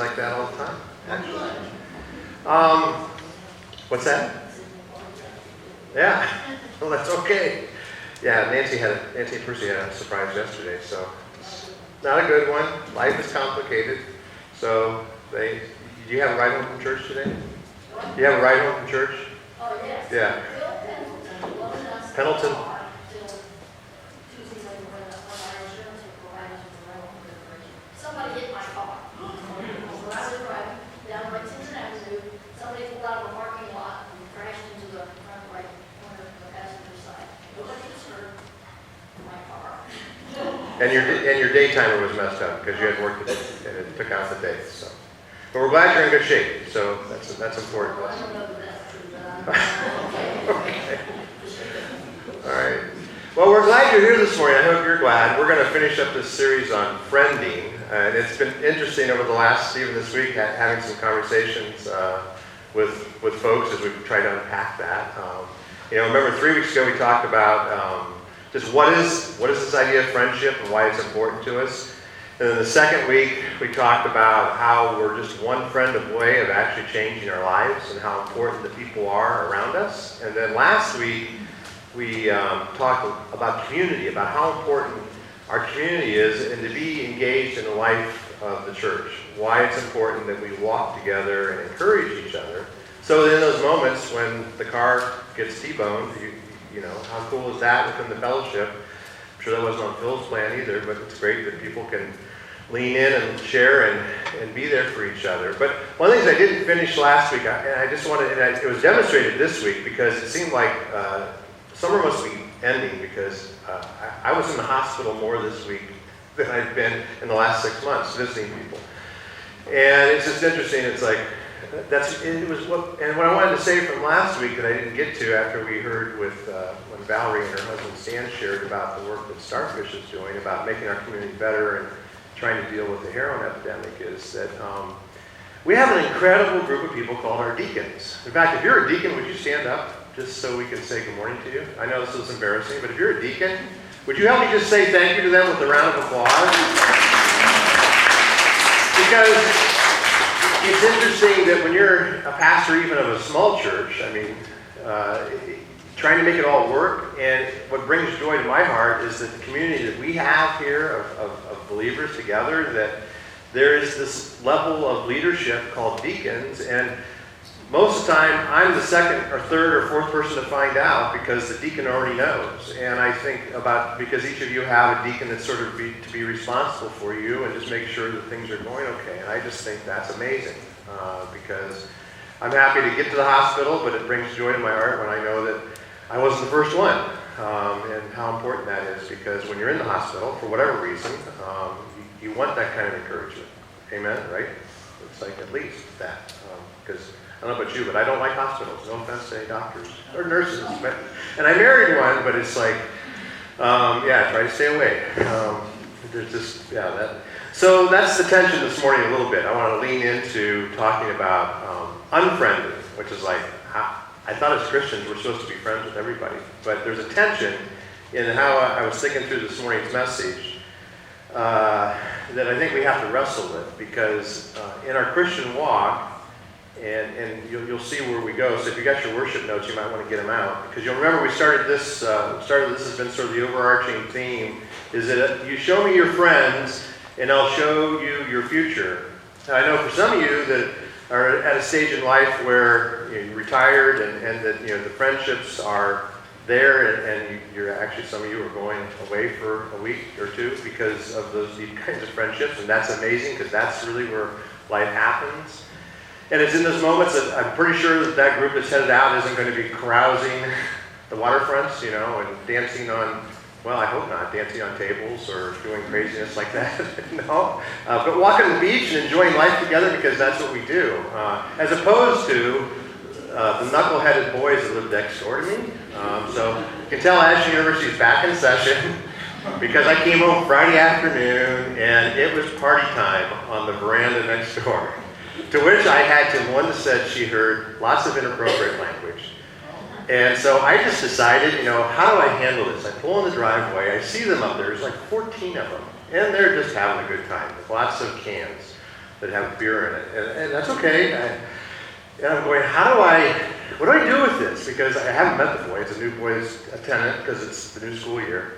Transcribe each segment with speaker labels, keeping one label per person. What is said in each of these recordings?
Speaker 1: like that all the time, actually. What's that? Yeah, well, that's okay. Yeah, Nancy and Percy had a surprise yesterday, so not a good one. Life is complicated. So do you have a ride home from church today? Do you have a ride home from church?
Speaker 2: Oh, yes.
Speaker 1: Yeah. Pendleton.
Speaker 2: Somebody hit my car. When I was driving down Lexington Avenue, somebody pulled out of a parking lot and crashed into the front right corner of the passenger side. Nobody was hurt. My car.
Speaker 1: And your day timer was messed up because you had work to do, and it took out the days. So, but we're glad you're in good shape. So that's important.
Speaker 2: Well, I don't know that that's true, but I'm okay.
Speaker 1: All right. Well, we're glad you're here this morning. I hope you're glad. We're going to finish up this series on friending. And it's been interesting over the last, even this week, having some conversations with folks as we've tried to unpack that. Remember 3 weeks ago we talked about just what is this idea of friendship and why it's important to us. And then the second week we talked about how we're just one friend away of actually changing our lives and how important the people are around us. And then last week we talked about community, about how important our community is and to be engaged in the life of the church. Why it's important that we walk together and encourage each other. So in those moments when the car gets T-boned, you know, how cool is that within the fellowship? I'm sure that wasn't on Phil's plan either, but it's great that people can lean in and share and be there for each other. But one of the things I didn't finish last week, it was demonstrated this week because it seemed like summer must be ending because I was in the hospital more this week than I've been in the last 6 months visiting people. And it's just interesting, it's like, what I wanted to say from last week that I didn't get to after we heard with when Valerie and her husband Stan shared about the work that Starfish is doing about making our community better and trying to deal with the heroin epidemic is that we have an incredible group of people called our deacons. In fact, if you're a deacon, would you stand up just so we can say good morning to you? I know this is embarrassing, but if you're a deacon, would you help me just say thank you to them with a round of applause? Because it's interesting that when you're a pastor even of a small church, I mean, trying to make it all work, and what brings joy to my heart is that the community that we have here of believers together, that there is this level of leadership called deacons, and most of the time I'm the second or third or fourth person to find out because the deacon already knows. And I think because each of you have a deacon that's sort of to be responsible for you and just make sure that things are going okay. And I just think that's amazing because I'm happy to get to the hospital, but it brings joy to my heart when I know that I wasn't the first one, and how important that is because when you're in the hospital, for whatever reason, you want that kind of encouragement. Amen, right? It's like at least that. Because I don't know about you, but I don't like hospitals. No offense to any doctors or nurses. And I married one, but it's like, try to stay away. There's just, So that's the tension this morning a little bit. I want to lean into talking about unfriending, which is like, I thought as Christians we're supposed to be friends with everybody. But there's a tension in how I was thinking through this morning's message that I think we have to wrestle with because in our Christian walk, and you'll see where we go. So if you got your worship notes, you might want to get them out. Because you'll remember we started this has been sort of the overarching theme, is that you show me your friends, and I'll show you your future. Now, I know for some of you that are at a stage in life where you're retired and that the friendships are there, and you're actually, some of you are going away for a week or two because of these kinds of friendships, and that's amazing because that's really where life happens. And it's in those moments that I'm pretty sure that group that's headed out isn't going to be carousing the waterfronts, and dancing on, well, I hope not, dancing on tables or doing craziness like that. No. But walking the beach and enjoying life together because that's what we do. As opposed to the knuckle-headed boys that live next door to me. So you can tell Ashland University is back in session because I came home Friday afternoon and it was party time on the veranda next door. To which I had to one that said she heard lots of inappropriate language. And so I just decided, how do I handle this? I pull in the driveway, I see them up there, there's like 14 of them, and they're just having a good time with lots of cans that have beer in it. And that's okay. And I'm going, what do I do with this? Because I haven't met the boy. It's a new boy's attendant because it's the new school year.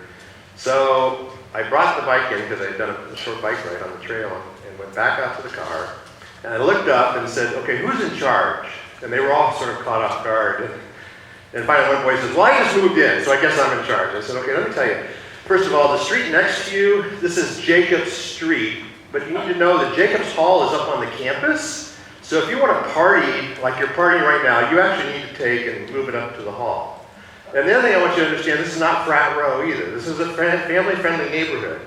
Speaker 1: So I brought the bike in because I'd done a short bike ride on the trail and went back out to the car. And I looked up and said, okay, who's in charge? And they were all sort of caught off guard. And finally one boy says, well, I just moved in, so I guess I'm in charge. I said, okay, let me tell you. First of all, the street next to you, this is Jacobs Street. But you need to know that Jacobs Hall is up on the campus. So if you want to party like you're partying right now, you actually need to take and move it up to the hall. And the other thing I want you to understand, this is not frat row either. This is a family-friendly neighborhood.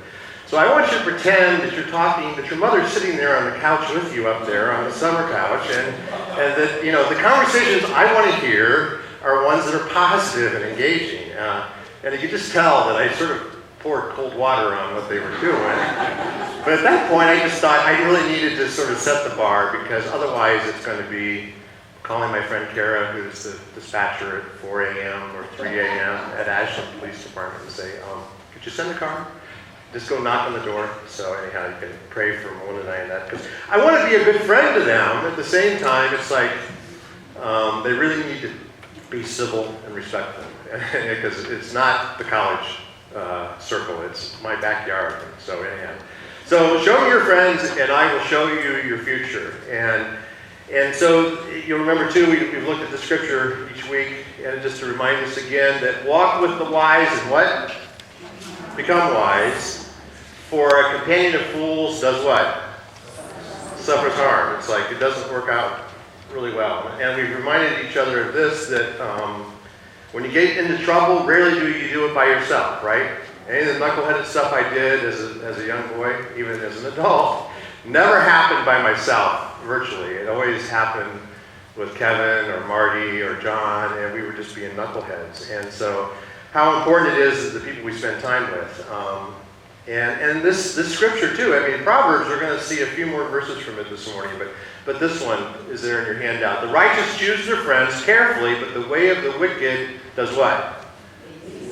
Speaker 1: So I want you to pretend that you're talking, that your mother's sitting there on the couch with you up there on the summer couch, and that, you know, the conversations I want to hear are ones that are positive and engaging. And you can just tell that I sort of poured cold water on what they were doing. But at that point, I just thought I really needed to sort of set the bar, because otherwise it's going to be calling my friend Kara, who's the dispatcher at 4 a.m. or 3 a.m. at Ashland Police Department, and say, could you send a car? Just go knock on the door. So anyhow, you can pray for Mona and I in that. Because I want to be a good friend to them. At the same time, it's like they really need to be civil and respect them. Because it's not the college circle, it's my backyard. So anyhow. So show me your friends and I will show you your future. And so you'll remember too, we've looked at the scripture each week, and just to remind us again that walk with the wise and what? Become wise. For a companion of fools does what? Suffers harm. It's like it doesn't work out really well. And we've reminded each other of this, that when you get into trouble, rarely do you do it by yourself, right? Any of the knuckleheaded stuff I did as a young boy, even as an adult, never happened by myself, virtually. It always happened with Kevin or Marty or John, and we were just being knuckleheads. And so how important it is the people we spend time with. And this scripture too, I mean, Proverbs, we're going to see a few more verses from it this morning, but this one is there in your handout. The righteous choose their friends carefully, but the way of the wicked does what?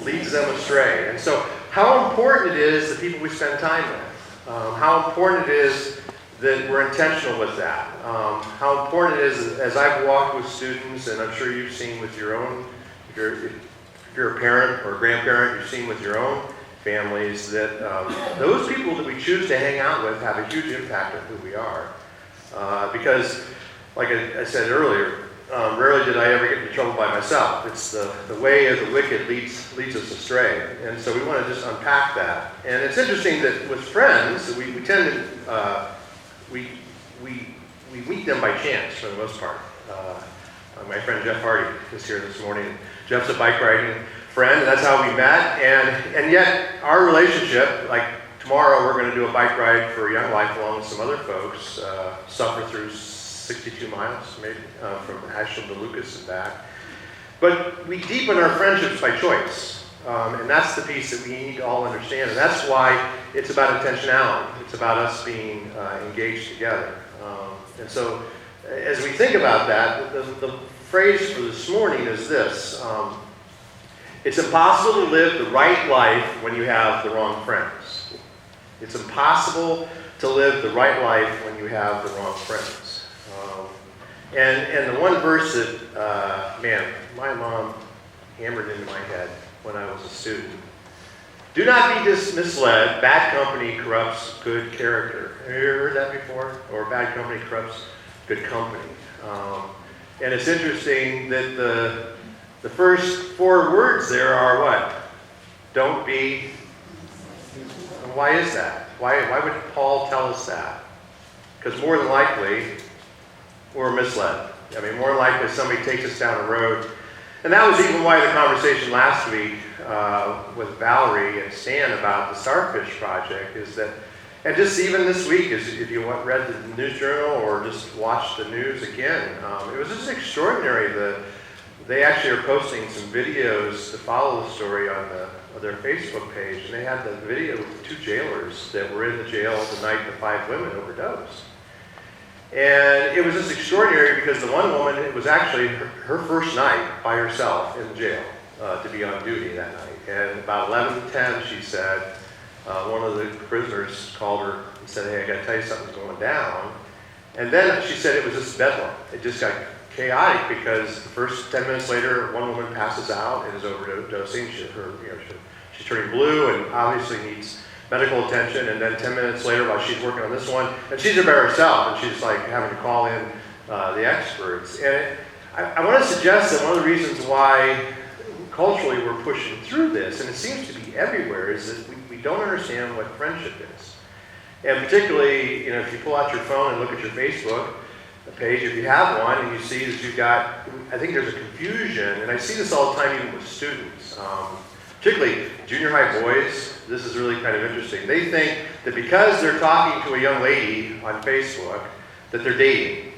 Speaker 1: Leads them astray. And so how important it is the people we spend time with. How important it is that we're intentional with that. How important it is, as I've walked with students, and I'm sure you've seen with your own, if you're a parent or a grandparent, you've seen with your own families, that those people that we choose to hang out with have a huge impact on who we are. Because, like I said earlier, rarely did I ever get into trouble by myself. It's the way of the wicked leads us astray. And so we want to just unpack that. And it's interesting that with friends, we tend to, we meet them by chance for the most part. My friend Jeff Hardy is here this morning. Jeff's a bike riding friend, and that's how we met. And yet our relationship, like tomorrow we're going to do a bike ride for Young Life along with some other folks, suffer through 62 miles maybe from Ashland to Lucas and back. But we deepen our friendships by choice. And that's the piece that we need to all understand. And that's why it's about intentionality. It's about us being engaged together. And so as we think about that, the phrase for this morning is this. It's impossible to live the right life when you have the wrong friends. It's impossible to live the right life when you have the wrong friends. And the one verse that, man, my mom hammered into my head when I was a student. Do not be misled. Bad company corrupts good character. Have you ever heard that before? Or bad company corrupts good company. And it's interesting that the first 4 words there are what? Don't be. Why is that? Why would Paul tell us that? Because more than likely, we're misled. I mean, more than likely somebody takes us down a road. And that was even why the conversation last week with Valerie and Stan about the Starfish Project is that, and just even this week, if you read the news journal or just watched the news again, it was just extraordinary. They actually are posting some videos to follow the story on their Facebook page, and they had the video with the 2 jailers that were in the jail the night the 5 women overdosed. And it was just extraordinary because the one woman, it was actually her first night by herself in the jail to be on duty that night. And about 11:10, she said, one of the prisoners called her and said, hey, I got to tell you something's going down. And then she said it was just bedlam. It just got chaotic because the first 10 minutes later, one woman passes out and is overdosing. She's turning blue and obviously needs medical attention. And then 10 minutes later, while she's working on this one, and she's there by herself, and she's like having to call in the experts. And I want to suggest that one of the reasons why culturally we're pushing through this, and it seems to be everywhere, is that we don't understand what friendship is. And particularly, if you pull out your phone and look at your Facebook page, if you have one, and you see that you've got, I think there's a confusion, and I see this all the time even with students, particularly junior high boys. This is really kind of interesting. They think that because they're talking to a young lady on Facebook, that they're dating.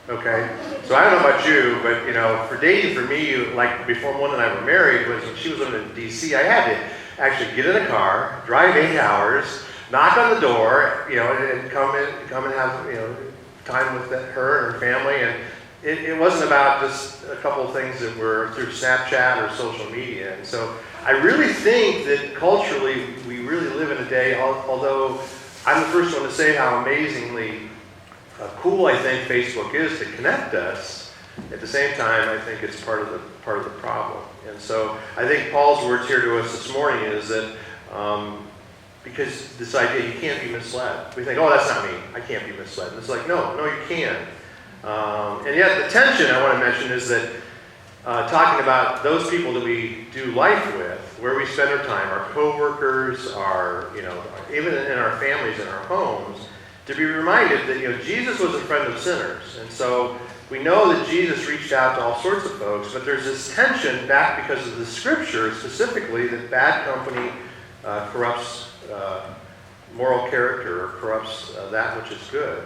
Speaker 1: Okay? So I don't know about you, but for dating for me, like before One and I were married, was when she was living in DC, I had to actually get in a car, drive 8 hours, knock on the door, and come and have, time with her and her family. And it wasn't about just a couple of things that were through Snapchat or social media. And so I really think that culturally we really live in a day, although I'm the first one to say how amazingly cool I think Facebook is to connect us. At the same time, I think it's part of the problem. And so I think Paul's words here to us this morning is that because this idea, you can't be misled. We think, oh, that's not me. I can't be misled. And it's like, no, you can. And yet the tension I want to mention is that talking about those people that we do life with, where we spend our time, our coworkers, even in our families, in our homes, to be reminded that Jesus was a friend of sinners. And so we know that Jesus reached out to all sorts of folks, but there's this tension back because of the scripture specifically that bad company corrupts moral character or corrupts that which is good.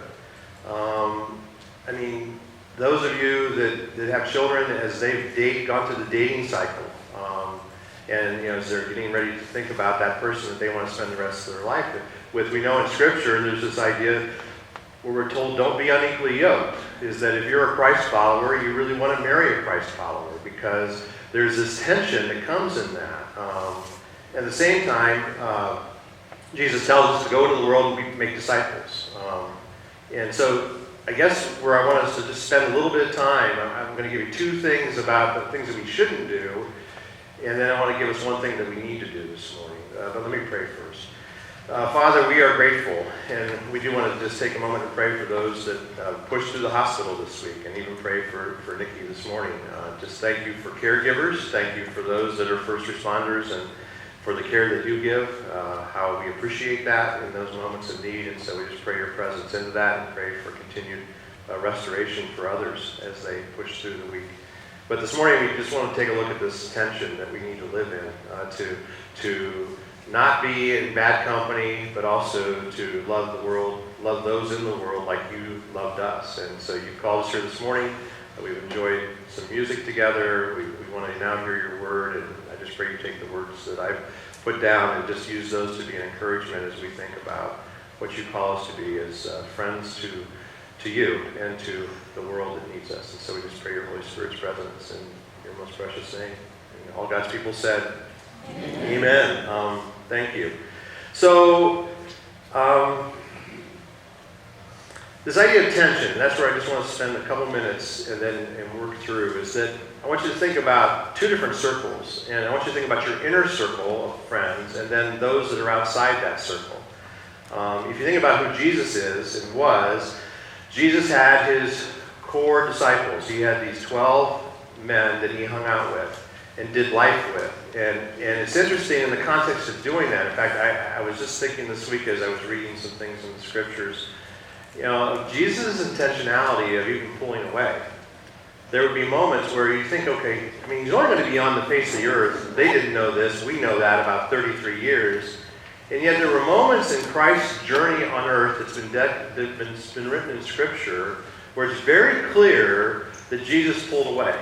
Speaker 1: Those of you that have children, as they've gone through the dating cycle, and as they're getting ready to think about that person that they want to spend the rest of their life with, we know in Scripture there's this idea where we're told don't be unequally yoked, is that if you're a Christ follower, you really want to marry a Christ follower because there's this tension that comes in that. At the same time, Jesus tells us to go to the world and make disciples. And so I guess where I want us to just spend a little bit of time, I'm going to give you 2 things about the things that we shouldn't do, and then I want to give us one thing that we need to do this morning. But let me pray first. Father, we are grateful, and we do want to just take a moment and pray for those that pushed through the hospital this week, and even pray for Nikki this morning. Just thank you for caregivers. Thank you for those that are first responders and for the care that you give, how we appreciate that in those moments of need. And so we just pray your presence into that and pray for continued restoration for others as they push through the week. But this morning we just want to take a look at this tension that we need to live in, to not be in bad company, but also to love the world, love those in the world like you loved us. And so you called us here this morning. We've enjoyed some music together. We want to now hear your word, and I just pray you take the words that I've put down and just use those to be an encouragement as we think about what you call us to be as friends to you and to the world that needs us. And so we just pray your Holy Spirit's presence in your most precious name. And all God's people said, Amen. Thank you. So, this idea of tension, that's where I just want to spend a couple minutes and work through, is that I want you to think about 2 different circles. And I want you to think about your inner circle of friends and then those that are outside that circle. If you think about who Jesus is and was, Jesus had his core disciples. He had these 12 men that he hung out with and did life with. And it's interesting in the context of doing that. In fact, I was just thinking this week as I was reading some things in the scriptures, Jesus' intentionality of even pulling away. There would be moments where you think, okay, he's only going to be on the face of the earth. They didn't know this. We know that about 33 years. And yet there were moments in Christ's journey on earth that's been written in Scripture where it's very clear that Jesus pulled away.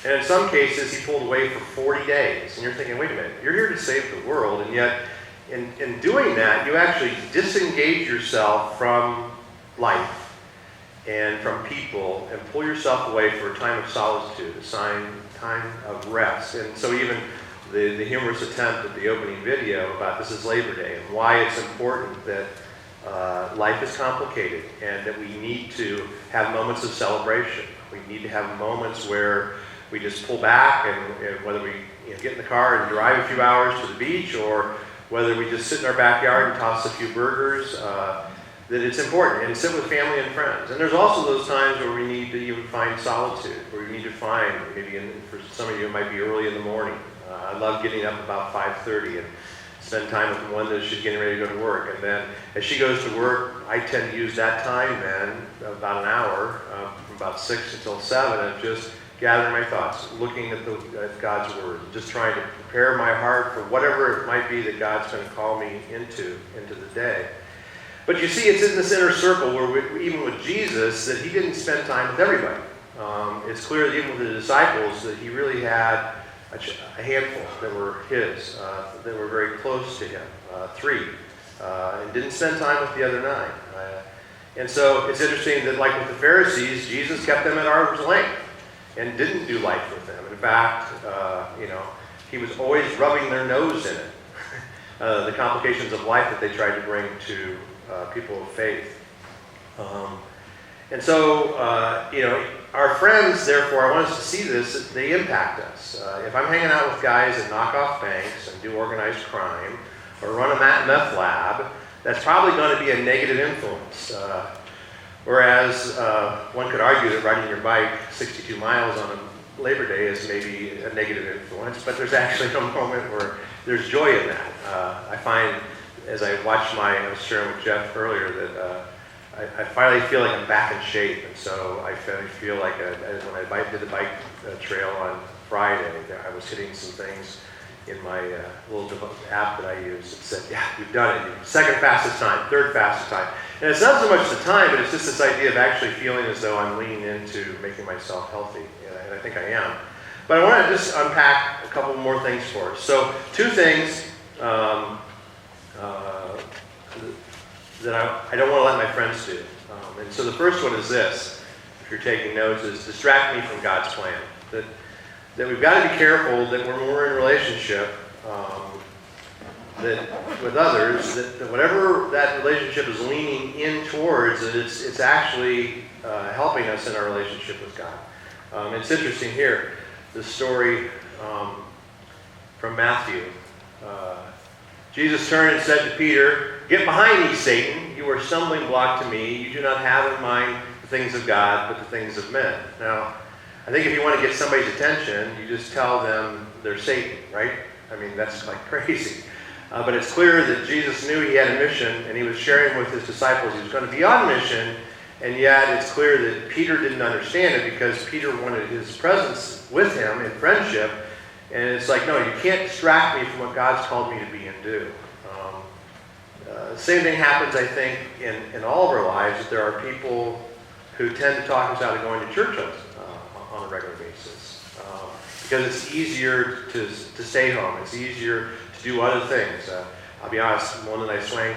Speaker 1: And in some cases, he pulled away for 40 days. And you're thinking, wait a minute, you're here to save the world. And yet, in doing that, you actually disengage yourself from life and from people and pull yourself away for a time of solitude, a time of rest. And so even the humorous attempt at the opening video about this is Labor Day and why it's important that life is complicated, and that we need to have moments of celebration. We need to have moments where we just pull back, and whether we get in the car and drive a few hours to the beach, or whether we just sit in our backyard and toss a few burgers, that it's important, and sit with family and friends. And there's also those times where we need to even find solitude, where we need to find, maybe for some of you it might be early in the morning. I love getting up about 5:30 and spend time with Melinda as she's getting ready to go to work. And then as she goes to work, I tend to use that time then, about an hour, from about 6 until 7, of just gathering my thoughts, looking at God's Word, just trying to prepare my heart for whatever it might be that God's going to call me into the day. But you see, it's in this inner circle where even with Jesus, that he didn't spend time with everybody. It's clear that even with the disciples, that he really had a handful that were his, that were very close to him, 3, and didn't spend time with the other 9. And so it's interesting that, like with the Pharisees, Jesus kept them at arm's length and didn't do life with them. In fact, he was always rubbing their nose in it, the complications of life that they tried to bring to people of faith. And so, our friends, therefore, I want us to see this, they impact us. If I'm hanging out with guys that knock off banks and do organized crime, or run a meth lab, that's probably going to be a negative influence. Whereas one could argue that riding your bike 62 miles on a Labor Day is maybe a negative influence, but there's actually a moment where there's joy in that. I find, as I watched I was sharing with Jeff earlier, that I finally feel like I'm back in shape, and so I feel like when I did the bike trail on Friday, I was hitting some things in my little app that I use. It said, yeah, you've done it. Second fastest time, third fastest time. And it's not so much the time, but it's just this idea of actually feeling as though I'm leaning into making myself healthy, and I think I am. But I want to just unpack a couple more things for us. So 2 things that I don't want to let my friends do. And so the first one is this, if you're taking notes, is distract me from God's plan. That we've got to be careful that when we're in a relationship that with others, that whatever that relationship is leaning in towards, that it's actually helping us in our relationship with God. It's interesting here, the story from Matthew. Jesus turned and said to Peter, "Get behind me, Satan. You are a stumbling block to me. You do not have in mind the things of God, but the things of men." Now, I think if you want to get somebody's attention, you just tell them they're Satan, right? I mean, that's like crazy. But it's clear that Jesus knew he had a mission, and he was sharing with his disciples he was going to be on mission, and yet it's clear that Peter didn't understand it because Peter wanted his presence with him in friendship, and it's like, no, you can't distract me from what God's called me to be and do. Same thing happens, I think, in all of our lives, that there are people who tend to talk us out of going to church on a regular basis. Because it's easier to stay home. It's easier to do other things. I'll be honest, one that I swung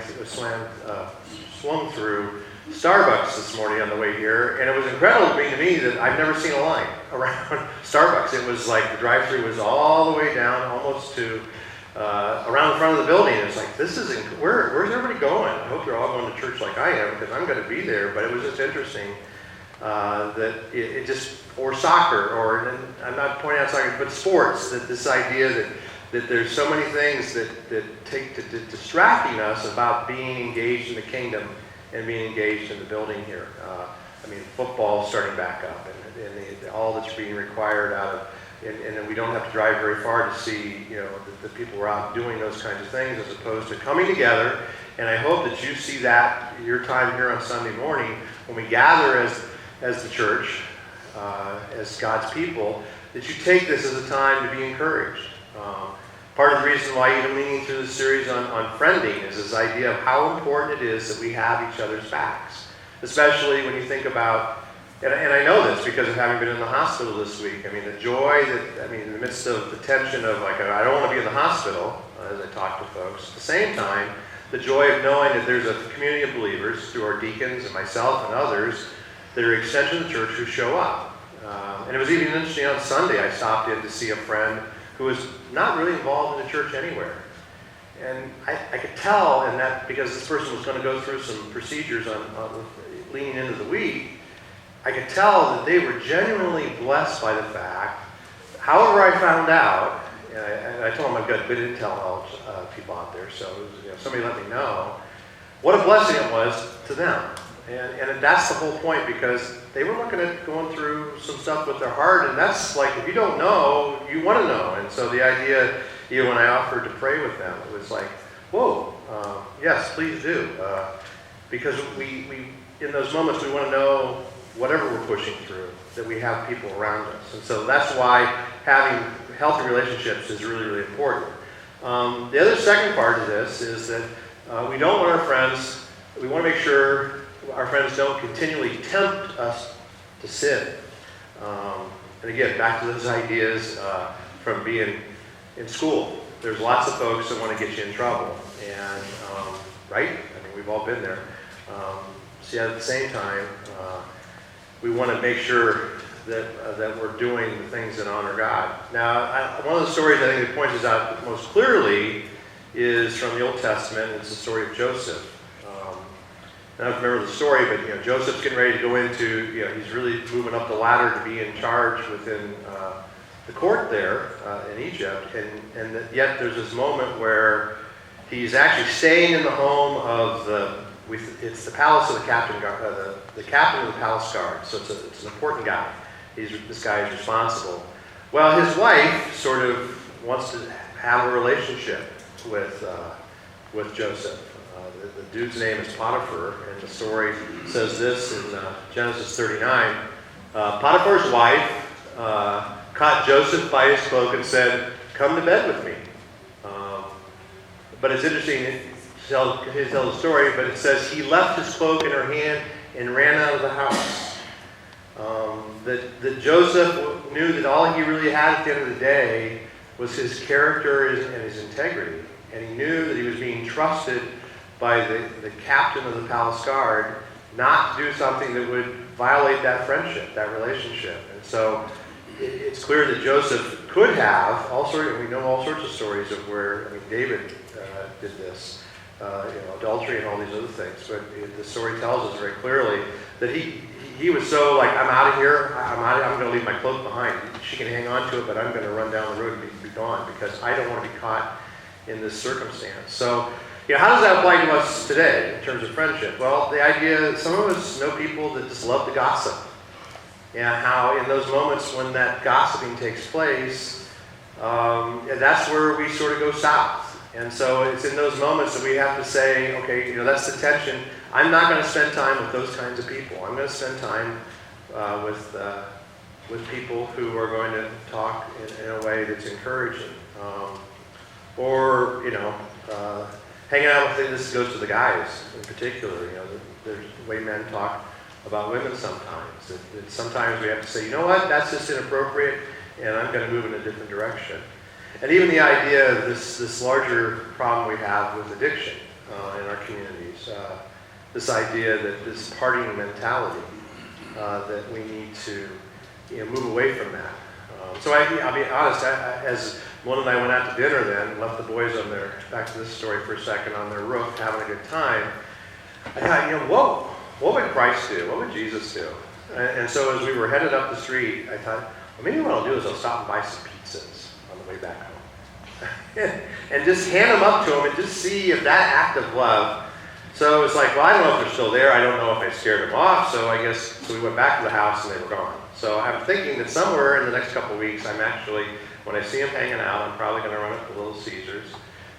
Speaker 1: through Starbucks this morning on the way here, and it was incredible to me that I've never seen a line around Starbucks. It was like the drive-thru was all the way down, almost to around the front of the building. It's like, where's everybody going? I hope they're all going to church like I am, because I'm going to be there. But it was just interesting that it just, or soccer, or, and I'm not pointing out soccer, but sports, that this idea that there's so many things that take to distracting us about being engaged in the kingdom and being engaged in the building here. Football starting back up, and all that's being required out of, and then we don't have to drive very far to see, the people who are out doing those kinds of things, as opposed to coming together. And I hope that you see that your time here on Sunday morning, when we gather as the church, as God's people, that you take this as a time to be encouraged. Part of the reason why even leaning through this series on Unfriending is this idea of how important it is that we have each other's backs. Especially when you think about, and I know this because of having been in the hospital this week. The joy in the midst of the tension of like, I don't want to be in the hospital, as I talk to folks. At the same time, the joy of knowing that there's a community of believers through our deacons and myself and others that are extension of the church who show up. And it was even interesting on Sunday, I stopped in to see a friend who was not really involved in the church anywhere. And I could tell in that, because this person was going to go through some procedures on leaning into the week, I could tell that they were genuinely blessed by the fact. However, I found out, and I told them I've got good intel people out there, so it was, somebody let me know what a blessing it was to them. And that's the whole point, because they were looking at going through some stuff with their heart, and that's like, if you don't know, you want to know. And so the idea, when I offered to pray with them, it was like, whoa, yes, please do. Because we in those moments, we want to know whatever we're pushing through, that we have people around us. And so that's why having healthy relationships is really, really important. The other second part of this is that we don't want our friends, we want to make sure our friends don't continually tempt us to sin. And again, back to those ideas from being in school. There's lots of folks that want to get you in trouble. And, right? I mean, we've all been there. So at the same time, we want to make sure that we're doing the things that honor God. Now, one of the stories I think that points us out most clearly is from the Old Testament. It's the story of Joseph. I don't remember the story, but Joseph's getting ready to go into, he's really moving up the ladder to be in charge within the court there in Egypt, and yet there's this moment where he's actually staying in the home of it's the palace of the captain of the palace guard. So it's an important guy. This guy is responsible. Well, his wife sort of wants to have a relationship with Joseph. The dude's name is Potiphar, and the story says this in Genesis 39. Potiphar's wife caught Joseph by his cloak and said, "Come to bed with me." But it's interesting, he tells the story, but it says he left his cloak in her hand and ran out of the house. That Joseph knew that all he really had at the end of the day was his character and his integrity. And he knew that he was being trusted by the captain of the palace guard not to do something that would violate that friendship, that relationship. And so it's clear that Joseph could have we know all sorts of stories of where, David did this, adultery and all these other things. But the story tells us very clearly that he was so like, I'm out of here, I'm going to leave my cloak behind. She can hang on to it, but I'm going to run down the road and be gone, because I don't want to be caught in this circumstance. So, how does that apply to us today in terms of friendship? Well, the idea, some of us know people that just love to gossip. And how in those moments when that gossiping takes place, that's where we sort of go south. And so it's in those moments that we have to say, okay, that's the tension. I'm not going to spend time with those kinds of people. I'm going to spend time with people who are going to talk in a way that's encouraging. Hanging out with, this goes to the guys in particular, there's the way men talk about women sometimes. That sometimes we have to say, you know what, that's just inappropriate, and I'm going to move in a different direction. And even the idea of this larger problem we have with addiction in our communities, this idea that this partying mentality, that we need to move away from that. So I'll be honest, as Lynn and I went out to dinner then, left the boys on back to this story for a second, on their roof having a good time, I thought, what would Christ do? What would Jesus do? And so as we were headed up the street, I thought, well, maybe what I'll do is I'll stop and buy some pizzas on the way back home. And just hand them up to them and just see if that act of love. So it's like, well, I don't know if they're still there. I don't know if I scared them off. So we went back to the house and they were gone. So I'm thinking that somewhere in the next couple of weeks, when I see them hanging out, I'm probably going to run up to Little Caesars.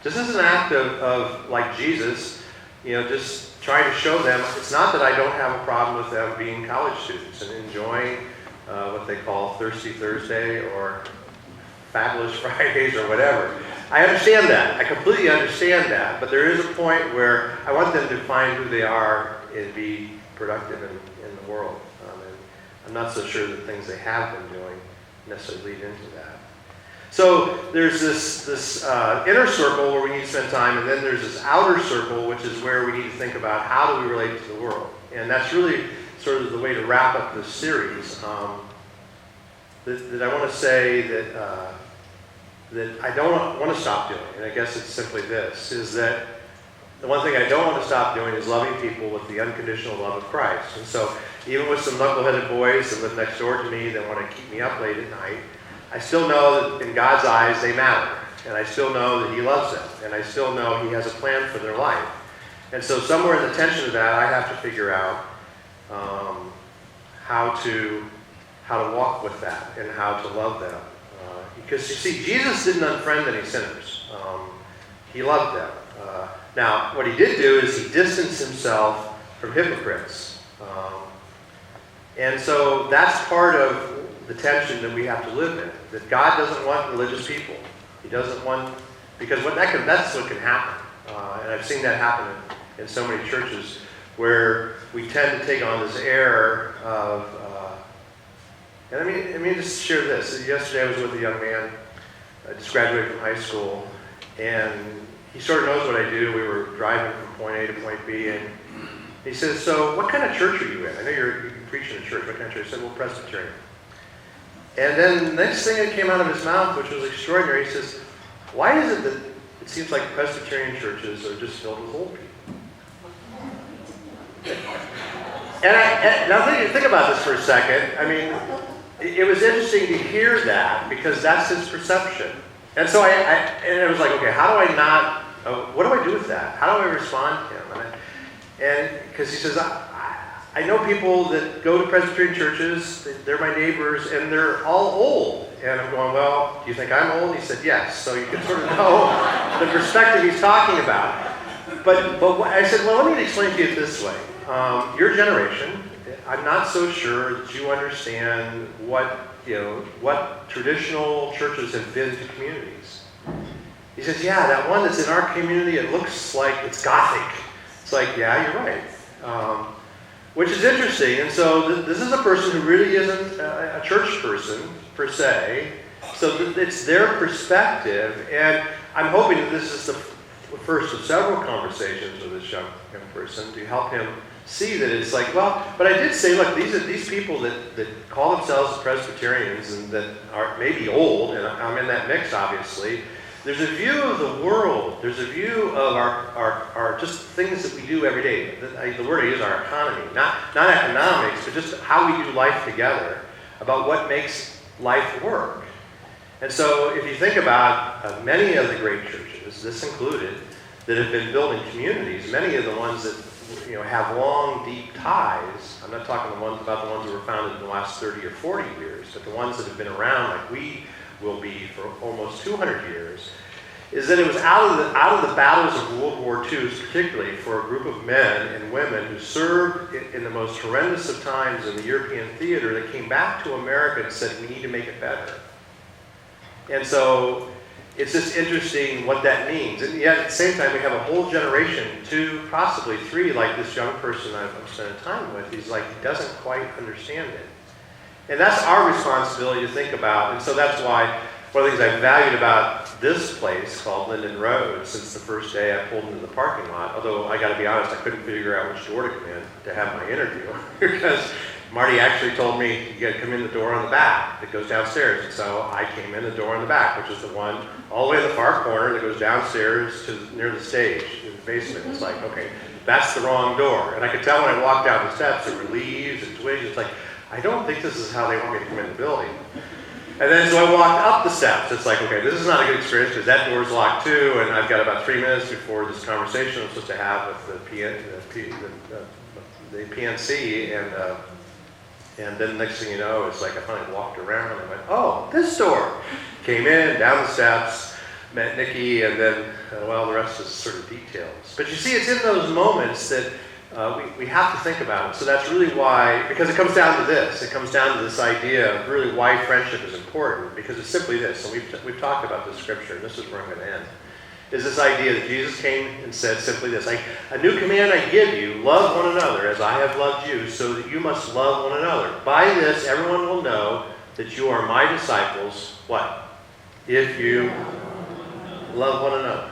Speaker 1: Just as an act of like Jesus, just trying to show them, it's not that I don't have a problem with them being college students and enjoying what they call Thirsty Thursday or Fabulous Fridays or whatever. I understand that. I completely understand that. But there is a point where I want them to find who they are and be productive in the world. And I'm not so sure that things they have been doing necessarily lead into that. So there's this inner circle where we need to spend time, and then there's this outer circle, which is where we need to think about how do we relate to the world. And that's really sort of the way to wrap up this series. That I want to say that that I don't want to stop doing, and I guess it's simply this, is that the one thing I don't want to stop doing is loving people with the unconditional love of Christ. And so even with some knuckleheaded boys that live next door to me that want to keep me up late at night, I still know that in God's eyes they matter. And I still know that he loves them. And I still know he has a plan for their life. And so somewhere in the tension of that, I have to figure out how to walk with that and how to love them. Because you see, Jesus didn't unfriend any sinners. He loved them. Now, what he did do is he distanced himself from hypocrites. And so that's part of the tension that we have to live in. That God doesn't want religious people. He doesn't want, because that's what can happen. And I've seen that happen in so many churches where we tend to take on this air of, and I mean, just share this. Yesterday I was with a young man, just graduated from high school, and he sort of knows what I do. We were driving from point A to point B, and he says, so what kind of church are you in? I know you preach in a church. What kind of church? I said, well, Presbyterian. And then the next thing that came out of his mouth, which was extraordinary, he says, why is it that it seems like Presbyterian churches are just filled with old people? And now think about this for a second. I mean, it was interesting to hear that because that's his perception. And so I was like, okay, how do I not, what do I do with that? How do I respond to him? And because he says, I know people that go to Presbyterian churches, they're my neighbors, and they're all old. And I'm going, well, do you think I'm old? He said, yes. So you can sort of know the perspective he's talking about. But I said, well, let me explain to you this way. Your generation, I'm not so sure that you understand what traditional churches have been to communities. He says, yeah, that one that's in our community, it looks like it's Gothic. It's like, yeah, you're right. Which is interesting. And so this is a person who really isn't a church person, per se. So it's their perspective. And I'm hoping that this is the first of several conversations with this young person to help him see that it's like, well, but I did say, look, these people that call themselves Presbyterians and that are maybe old, and I'm in that mix, obviously. There's a view of the world. There's a view of our just things that we do every day. The word I use, our economy, not economics, but just how we do life together, about what makes life work. And so if you think about many of the great churches, this included, that have been building communities, many of the ones that have long, deep ties. I'm not talking about the ones that were founded in the last 30 or 40 years, but the ones that have been around like we will be for almost 200 years, is that it was out of the battles of World War II, particularly for a group of men and women who served in the most horrendous of times in the European theater that came back to America and said, we need to make it better. And so it's just interesting what that means. And yet at the same time, we have a whole generation, 2, possibly 3, like this young person I'm spending time with. He's like, he doesn't quite understand it. And that's our responsibility to think about. And so that's why one of the things I valued about this place called Linden Road, since the first day I pulled into the parking lot, although I got to be honest, I couldn't figure out which door to come in to have my interview, because Marty actually told me you got to come in the door on the back that goes downstairs. And so I came in the door on the back, which is the one all the way in the far corner that goes downstairs to near the stage in the basement. It's like, okay, that's the wrong door. And I could tell when I walked down the steps, there were leaves and twigs. It's like, I don't think this is how they want me to come in the building. And then so I walked up the steps. It's like, okay, this is not a good experience because that door's locked too, and I've got about 3 minutes before this conversation I'm supposed to have with the PNC, and then the next thing you know, it's like I finally walked around and I went, oh, this door. Came in, down the steps, met Nikki, and then, well, the rest is sort of details. But you see, it's in those moments that we have to think about it. So that's really why, because it comes down to this. It comes down to this idea of really why friendship is important, because it's simply this. And we've talked about this scripture, and this is where I'm going to end. Is this idea that Jesus came and said simply this, a new command I give you, love one another as I have loved you, so that you must love one another. By this, everyone will know that you are my disciples, what? If you love one another.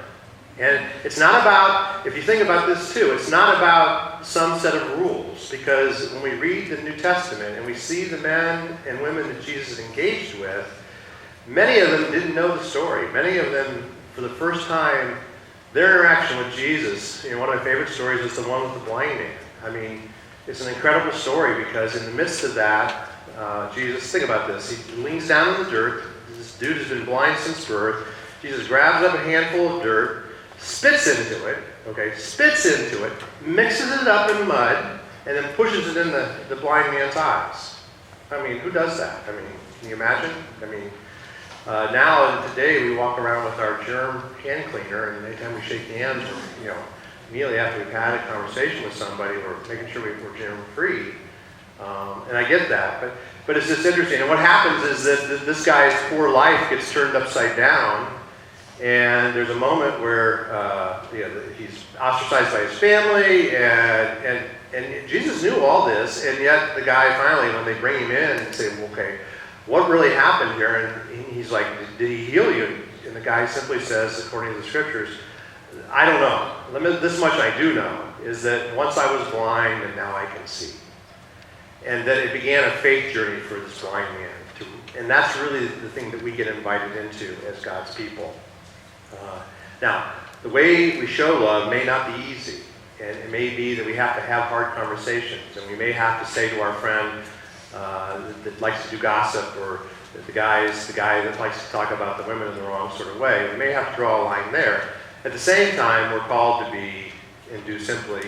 Speaker 1: And it's not about, if you think about this too, it's not about some set of rules, because when we read the New Testament and we see the men and women that Jesus engaged with, Many of them didn't know the story. Many of them, for the first time, their interaction with Jesus, one of my favorite stories is the one with the blind man. I mean, it's an incredible story because in the midst of that, Jesus, think about this, he leans down in the dirt. This dude has been blind since birth. Jesus grabs up a handful of dirt, spits into it, mixes it up in mud, and then pushes it in the blind man's eyes. I mean, who does that? I mean, can you imagine? I mean, now and today we walk around with our germ hand cleaner, and anytime we shake hands, immediately after we've had a conversation with somebody, we're making sure we're germ free. And I get that, but it's just interesting. And what happens is that this guy's poor life gets turned upside down, and there's a moment where he's ostracized by his family, and Jesus knew all this, and yet the guy finally, when they bring him in and say, well, okay, what really happened here? And he's like, did he heal you? And the guy simply says, according to the scriptures, I don't know. This much I do know, is that once I was blind and now I can see. And that it began a faith journey for this blind man. And that's really the thing that we get invited into as God's people. Now, the way we show love may not be easy. And it may be that we have to have hard conversations. And we may have to say to our friend that likes to do gossip, or the guy that likes to talk about the women in the wrong sort of way, we may have to draw a line there. At the same time, we're called to be and do simply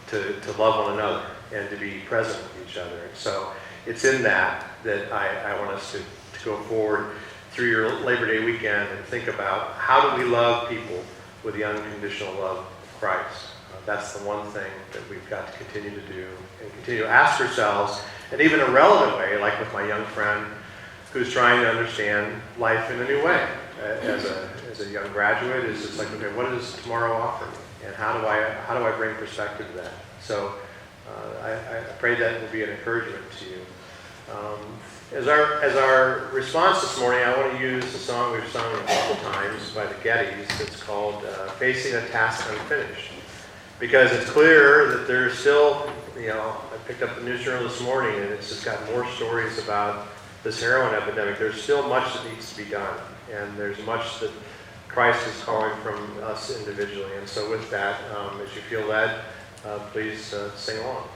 Speaker 1: to love one another and to be present with each other. And so it's in that I want us to go forward through your Labor Day weekend and think about how do we love people with the unconditional love of Christ. That's the one thing that we've got to continue to do and continue to ask ourselves, and even in a relevant way, like with my young friend who's trying to understand life in a new way. As a young graduate, it's just like, okay, what does tomorrow offer me? And how do I bring perspective to that? So I pray that will be an encouragement to you. As our response this morning, I want to use a song we've sung a couple times by the Gettys. It's called Facing a Task Unfinished. Because it's clear that there's still, I picked up the news journal this morning and it's just got more stories about this heroin epidemic. There's still much that needs to be done. And there's much that Christ is calling from us individually. And so with that, as you feel led, please sing along.